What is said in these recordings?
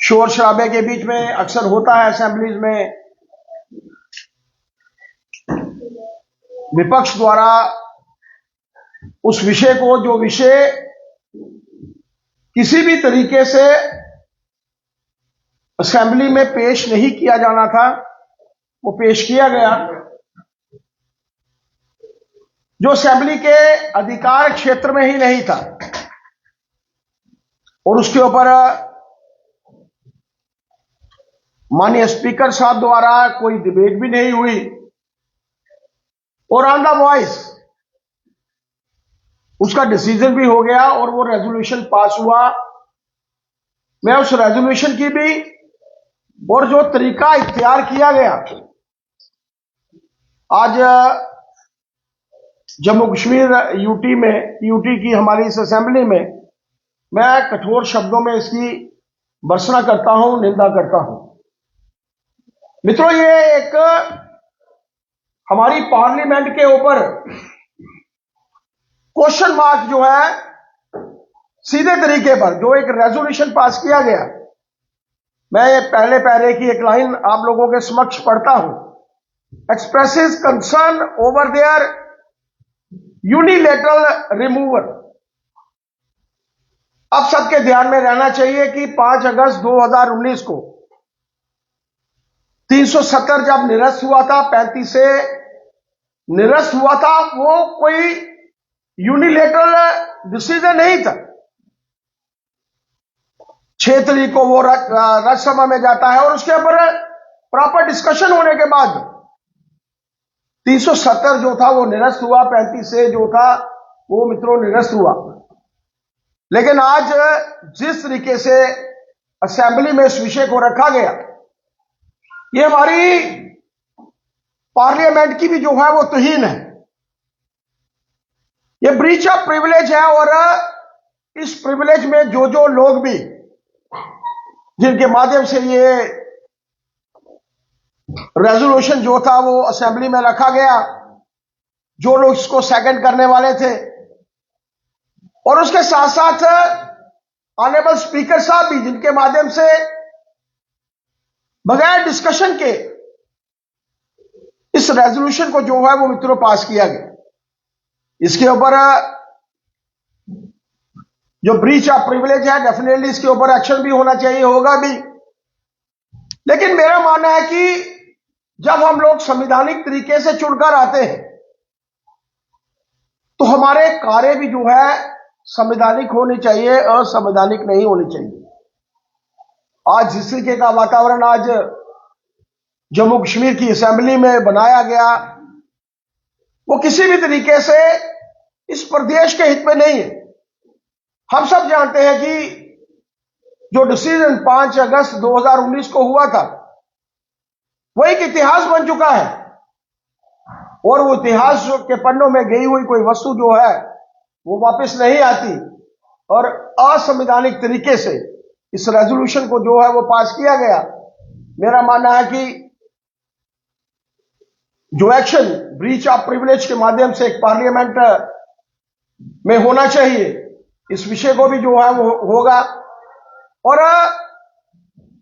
शोर शराबे के बीच में अक्सर होता है असेंबलीज में विपक्ष द्वारा उस विषय को, जो विषय किसी भी तरीके से असेंबली में पेश नहीं किया जाना था, वो पेश किया गया, जो असेंबली के अधिकार क्षेत्र में ही नहीं था, और उसके ऊपर माननीय स्पीकर साहब द्वारा कोई डिबेट भी नहीं हुई, और ऑन द वॉइस उसका डिसीजन भी हो गया और वो रेजोल्यूशन पास हुआ। मैं उस रेजोल्यूशन की भी और जो तरीका इख्तियार किया गया, आज जम्मू कश्मीर यूटी की हमारी इस असेंबली में मैं कठोर शब्दों में इसकी भर्त्सना करता हूं, निंदा करता हूं। मित्रों, ये एक हमारी पार्लियामेंट के ऊपर क्वेश्चन मार्क जो है, सीधे तरीके पर जो एक रेजोल्यूशन पास किया गया, मैं पहले पैरे की एक लाइन आप लोगों के समक्ष पढ़ता हूं। Expresses concern over their unilateral removal. अब सबके ध्यान में रहना चाहिए कि 5 अगस्त 2019 को 370 जब निरस्त हुआ था, 35 से निरस्त हुआ था, वो कोई यूनिलेटरल डिसीजन नहीं था। 6 तारीख को वो राज्यसभा में जाता है और उसके ऊपर प्रॉपर डिस्कशन होने के बाद 370 जो था वो निरस्त हुआ, 35 से जो था वो मित्रों निरस्त हुआ। लेकिन आज जिस तरीके से असेंबली में इस विषय को रखा गया, ये हमारी पार्लियामेंट की भी जो है वो तौहीन है, ये ब्रीच ऑफ प्रिविलेज है। और इस प्रिविलेज में जो लोग भी, जिनके माध्यम से ये रेजोल्यूशन जो था वो असेंबली में रखा गया, जो लोग इसको सेकंड करने वाले थे, और उसके साथ साथ ऑनरेबल स्पीकर साहब भी, जिनके माध्यम से बगैर डिस्कशन के इस रेजोल्यूशन को जो है वो मित्रों पास किया गया। इसके ऊपर जो ब्रीच ऑफ प्रिविलेज है, डेफिनेटली इसके ऊपर एक्शन भी होना चाहिए, होगा भी। लेकिन मेरा मानना है कि जब हम लोग संवैधानिक तरीके से चुनकर आते हैं तो हमारे कार्य भी जो है संवैधानिक होनी चाहिए, असंवैधानिक नहीं होनी चाहिए। आज जिस तरीके का वातावरण आज जम्मू कश्मीर की असेंबली में बनाया गया, वो किसी भी तरीके से इस प्रदेश के हित में नहीं है। हम सब जानते हैं कि जो डिसीजन 5 अगस्त 2019 को हुआ था, वो एक इतिहास बन चुका है, और वो इतिहास के पन्नों में गई हुई कोई वस्तु जो है वो वापस नहीं आती। और असंवैधानिक तरीके से इस रेजोल्यूशन को जो है वो पास किया गया। मेरा मानना है कि जो एक्शन ब्रीच ऑफ प्रिविलेज के माध्यम से एक पार्लियामेंट में होना चाहिए, इस विषय को भी जो है वो होगा। और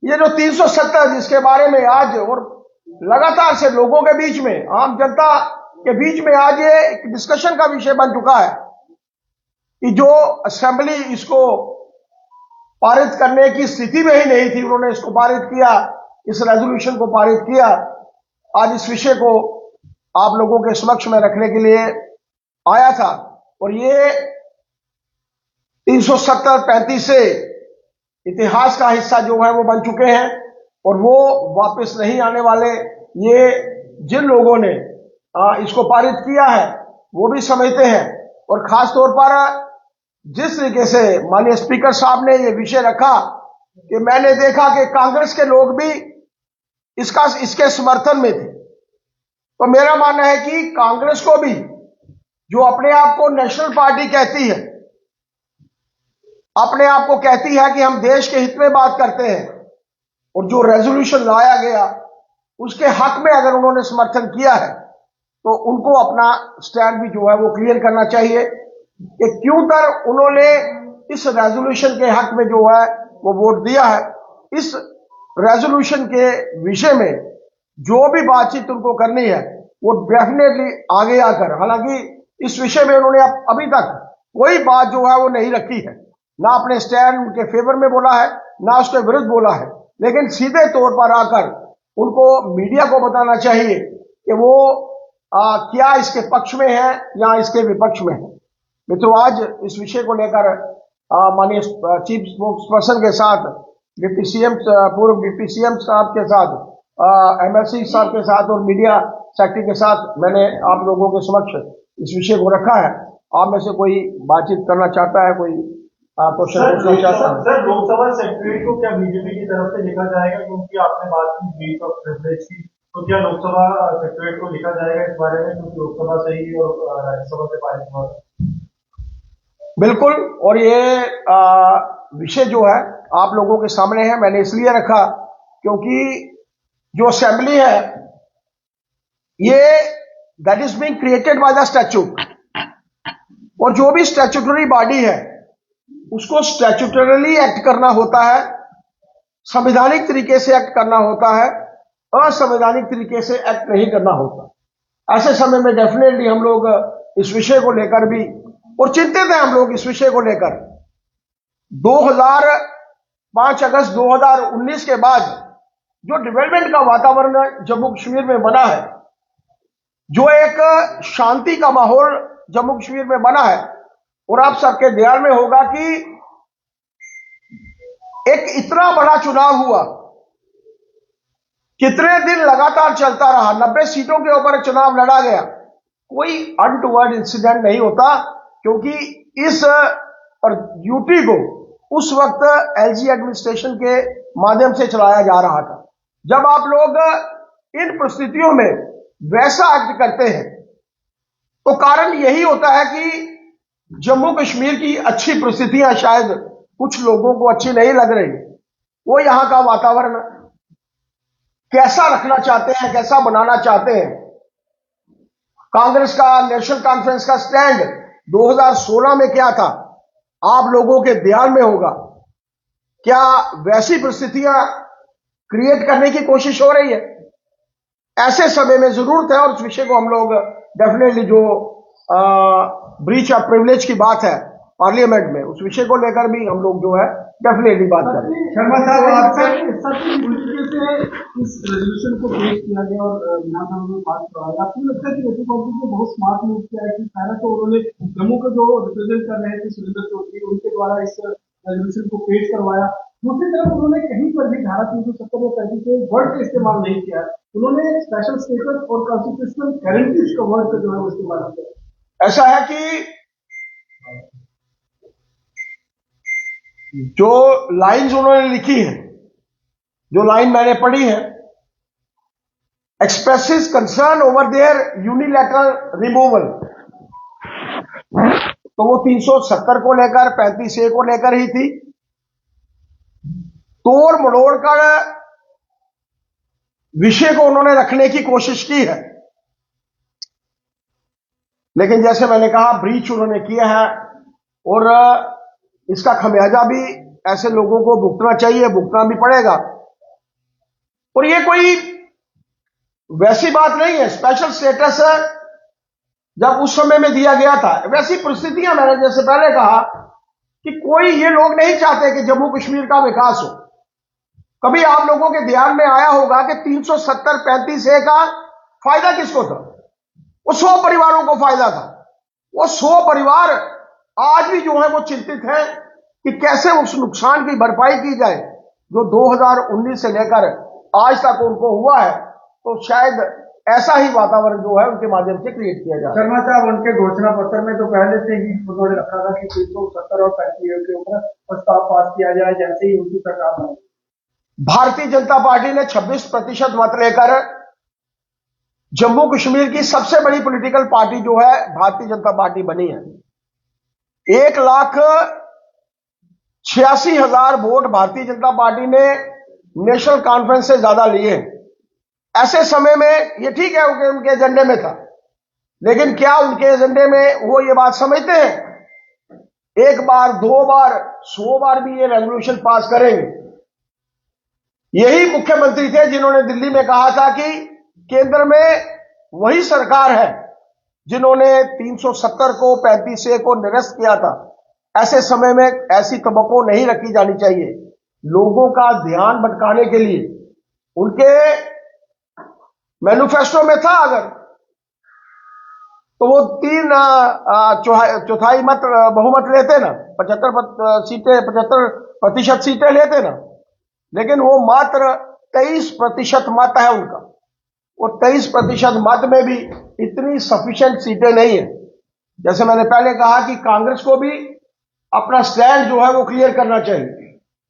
ये जो 370 जिसके बारे में आज और लगातार से लोगों के बीच में, आम जनता के बीच में आज ये एक डिस्कशन का विषय बन चुका है कि जो असेंबली इसको पारित करने की स्थिति में ही नहीं थी, उन्होंने इसको पारित किया, इस रेजोल्यूशन को पारित किया। आज इस विषय को आप लोगों के समक्ष में रखने के लिए आया था, और ये 370-35 से इतिहास का हिस्सा जो है वो बन चुके हैं, और वो वापस नहीं आने वाले। ये जिन लोगों ने इसको पारित किया है वो भी समझते हैं, और खास तौर पर जिस तरीके से माननीय स्पीकर साहब ने ये विषय रखा कि मैंने देखा कि कांग्रेस के लोग भी इसके समर्थन में थे। तो मेरा मानना है कि कांग्रेस को भी, जो अपने आप को नेशनल पार्टी कहती है, अपने आप को कहती है कि हम देश के हित में बात करते हैं, और जो रेजोल्यूशन लाया गया उसके हक में अगर उन्होंने समर्थन किया है तो उनको अपना स्टैंड भी जो है वो क्लियर करना चाहिए कि क्यों कर उन्होंने इस रेजोल्यूशन के हक में जो है वो वोट दिया है। इस रेजोल्यूशन के विषय में जो भी बातचीत उनको करनी है वो डेफिनेटली आगे आकर, हालांकि इस विषय में उन्होंने अभी तक कोई बात जो है वो नहीं रखी है, ना अपने स्टैंड उनके फेवर में बोला है, ना उसके विरुद्ध बोला है, लेकिन सीधे तौर पर आकर उनको मीडिया को बताना चाहिए कि वो क्या इसके पक्ष में है या इसके विपक्ष में है। मित्रों, आज इस विषय को लेकर माननीय चीफ स्पोक्स पर्सन के साथ डिप्टी सीएम, पूर्व डिप्टी सीएम साहब के साथ, एमएलसी साहब के साथ और मीडिया सेक्रेटरी के साथ मैंने आप लोगों के समक्ष इस विषय को रखा है। आप में से कोई बातचीत करना चाहता है, कोई क्वेश्चन पूछना चाहता है? सर, लोकसभा सेक्रेटरी को क्या बीजेपी की तरफ से लिखा जाएगा, क्योंकि आपने बात की ब्रीच ऑफ प्रिविलेज की, तो क्या लोकसभा सेक्रेटरी को लिखा जाएगा इस बारे में, क्योंकि लोकसभा से ही और राज्यसभा से पारित हुआ? बिल्कुल, और ये विषय जो है आप लोगों के सामने है, मैंने इसलिए रखा क्योंकि जो असेंबली है ये that is being created by the statute, और जो भी स्टैट्यूटरी बॉडी है उसको स्टैट्यूटरली एक्ट करना होता है, संवैधानिक तरीके से एक्ट करना होता है, असंवैधानिक तरीके से एक्ट नहीं करना होता। ऐसे समय में डेफिनेटली हम लोग इस विषय को लेकर भी और चिंतित हैं, हम लोग इस विषय को लेकर 5 अगस्त 2019 के बाद जो डेवलपमेंट का वातावरण जम्मू कश्मीर में बना है, जो एक शांति का माहौल जम्मू कश्मीर में बना है, और आप सबके ध्यान में होगा कि एक इतना बड़ा चुनाव हुआ, कितने दिन लगातार चलता रहा, 90 सीटों के ऊपर चुनाव लड़ा गया, कोई अनटूवर्ड इंसिडेंट नहीं होता, क्योंकि इस और यूटी को उस वक्त एलजी एडमिनिस्ट्रेशन के माध्यम से चलाया जा रहा था। जब आप लोग इन परिस्थितियों में वैसा एक्ट करते हैं तो कारण यही होता है कि जम्मू कश्मीर की अच्छी परिस्थितियां शायद कुछ लोगों को अच्छी नहीं लग रही, वो यहां का वातावरण कैसा रखना चाहते हैं, कैसा बनाना चाहते हैं। कांग्रेस का, नेशनल कॉन्फ्रेंस का स्टैंड 2016 में क्या था, आप लोगों के ध्यान में होगा। क्या वैसी परिस्थितियां क्रिएट करने की कोशिश हो रही है? ऐसे समय में जरूरत है, और उस विषय को हम लोग डेफिनेटली जो ब्रीच ऑफ प्रिविलेज की बात है पार्लियामेंट में, उस विषय को लेकर भी हम लोग जो है डेफिनेटली बात करें। शर्मा साहब, आपसे इस रेजोल्यूशन को पेश किया गया और विधानसभा में पास करवाया, आपको लगता है कि एपी कांग्रेस ने बहुत स्मार्ट मूव किया है कि पहले तो उन्होंने जम्मू को जो रिप्रेजेंट कर रहे थे सुरेंद्र चौधरी, उनके द्वारा इस रेजोल्यूशन को पेश करवाया, दूसरी तरफ उन्होंने कहीं पर भी धारा 370 या 35 के वर्ड का इस्तेमाल नहीं किया, उन्होंने स्पेशल स्टेटस और कॉन्स्टिट्यूशनल गारंटीज का वर्ड का जो है वो इस्तेमाल किया। ऐसा है कि जो लाइंस उन्होंने लिखी है, जो लाइन मैंने पढ़ी है, expresses concern over their unilateral removal, तो वो 370 को लेकर 35A को लेकर ही थी। तोड़ मड़ोड़ कर विषय को उन्होंने रखने की कोशिश की है, लेकिन जैसे मैंने कहा ब्रीच उन्होंने किया है, और इसका खमियाजा भी ऐसे लोगों को भुगतना चाहिए, भुगतना भी पड़ेगा। और ये कोई वैसी बात नहीं है, स्पेशल स्टेटस जब उस समय में दिया गया था, वैसी परिस्थितियां, मैंने जैसे पहले कहा कि कोई ये लोग नहीं चाहते कि जम्मू कश्मीर का विकास हो। कभी आप लोगों के ध्यान में आया होगा कि 370-35A का फायदा किसको था? वो 100 परिवारों को फायदा था। वो 100 परिवार आज भी जो है वो चिंतित है कि कैसे उस नुकसान की भरपाई की जाए जो 2019 से लेकर आज तक उनको हुआ है। तो शायद ऐसा ही वातावरण जो है उनके माध्यम से क्रिएट किया जाए। शर्मा साहब, उनके घोषणा पत्र में तो पहले से ही उन्होंने रखा था कि 370 और 35A के ऊपर प्रस्ताव पास किया जाए जैसे ही उनकी सरकार बनी। भारतीय जनता पार्टी ने 26% मत लेकर जम्मू कश्मीर की सबसे बड़ी पॉलिटिकल पार्टी जो है भारतीय जनता पार्टी बनी है। 1,86,000 वोट भारतीय जनता पार्टी ने नेशनल कॉन्फ्रेंस से ज्यादा लिए। ऐसे समय में ये ठीक है उनके एजेंडे में था, लेकिन क्या उनके एजेंडे में वो ये बात समझते हैं? एक बार, 2 बार, 100 बार भी ये रेजोल्यूशन पास करेंगे यही मुख्यमंत्री थे जिन्होंने दिल्ली में कहा था कि केंद्र में वही सरकार है जिन्होंने 370 को 35A को निरस्त किया था। ऐसे समय में ऐसी तवक्को नहीं रखी जानी चाहिए। लोगों का ध्यान भटकाने के लिए उनके मैनिफेस्टो में था अगर, तो वो 3 चौथाई मत बहुमत लेते ना, 75% सीटें लेते ना, लेकिन वो मात्र 23% मत है उनका। और 23% मत में भी इतनी सफिशिएंट सीटें नहीं है। जैसे मैंने पहले कहा कि कांग्रेस को भी अपना स्टैंड जो है वो क्लियर करना चाहिए।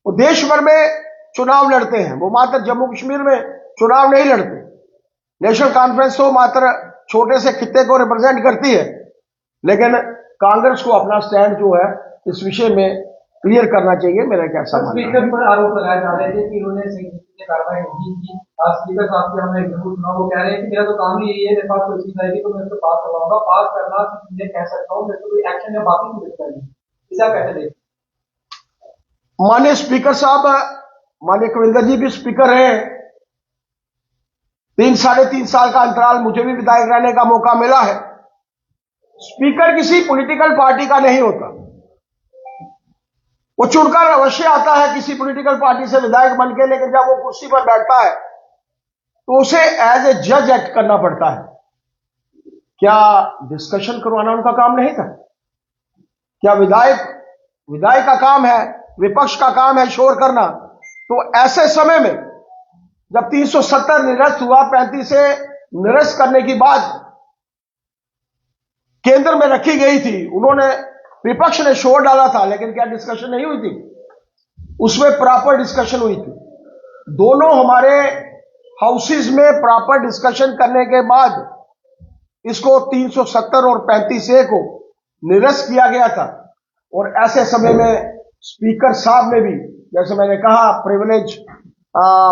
वो देश भर में चुनाव लड़ते हैं, वो मात्र जम्मू कश्मीर में चुनाव नहीं लड़ते। नेशनल कॉन्फ्रेंस तो मात्र छोटे से खित्ते को रिप्रेजेंट करती है, लेकिन कांग्रेस को अपना स्टैंड जो है इस विषय में क्लियर करना चाहिए। मेरा क्या सवाल है? स्पीकर पर आरोप लगाए जा रहे थे कि उन्होंने संयुक्त कार्रवाई नहीं की। आज स्पीकर साहब के हमने चुनाव वो कह रहे हैं कि मेरा तो काम ही यही है, मेरे पास कोई चीज आएगी तो मैं उसको पास करवाऊंगा। पास करना मैं कह सकता हूँ, मेरे को कोई एक्शन या बाकी नहीं दिखता है। इसे आप कैसे देखते? माननीय स्पीकर साहब, माननीय कविंदर जी भी स्पीकर हैं। 3-3.5 साल का अंतराल मुझे भी विधायक रहने का मौका मिला है। स्पीकर किसी पॉलिटिकल पार्टी का नहीं होता। वो चुनकर अवश्य आता है किसी पॉलिटिकल पार्टी से विधायक बनके, लेकिन जब वो कुर्सी पर बैठता है तो उसे एज ए जज एक्ट करना पड़ता है। क्या डिस्कशन करवाना उनका काम नहीं था? क्या विधायक का काम है, विपक्ष का काम है शोर करना? तो ऐसे समय में जब 370 निरस्त हुआ, 35A निरस्त करने की बात केंद्र में रखी गई थी, उन्होंने विपक्ष ने शोर डाला था, लेकिन क्या डिस्कशन नहीं हुई थी? उसमें प्रॉपर डिस्कशन हुई थी। दोनों हमारे हाउसेज में प्रॉपर डिस्कशन करने के बाद इसको 370 और 35A को निरस्त किया गया था। और ऐसे समय में स्पीकर साहब ने भी, जैसे मैंने कहा, प्रिविलेज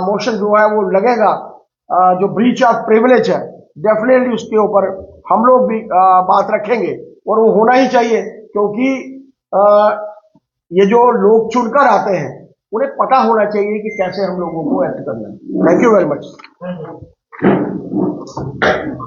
मोशन जो है वो लगेगा, जो ब्रीच ऑफ प्रिविलेज है, डेफिनेटली उसके ऊपर हम लोग भी बात रखेंगे और वो होना ही चाहिए, क्योंकि ये जो लोग चुनकर आते हैं उन्हें पता होना चाहिए कि कैसे हम लोगों को एक्ट करना है। Thank you very much.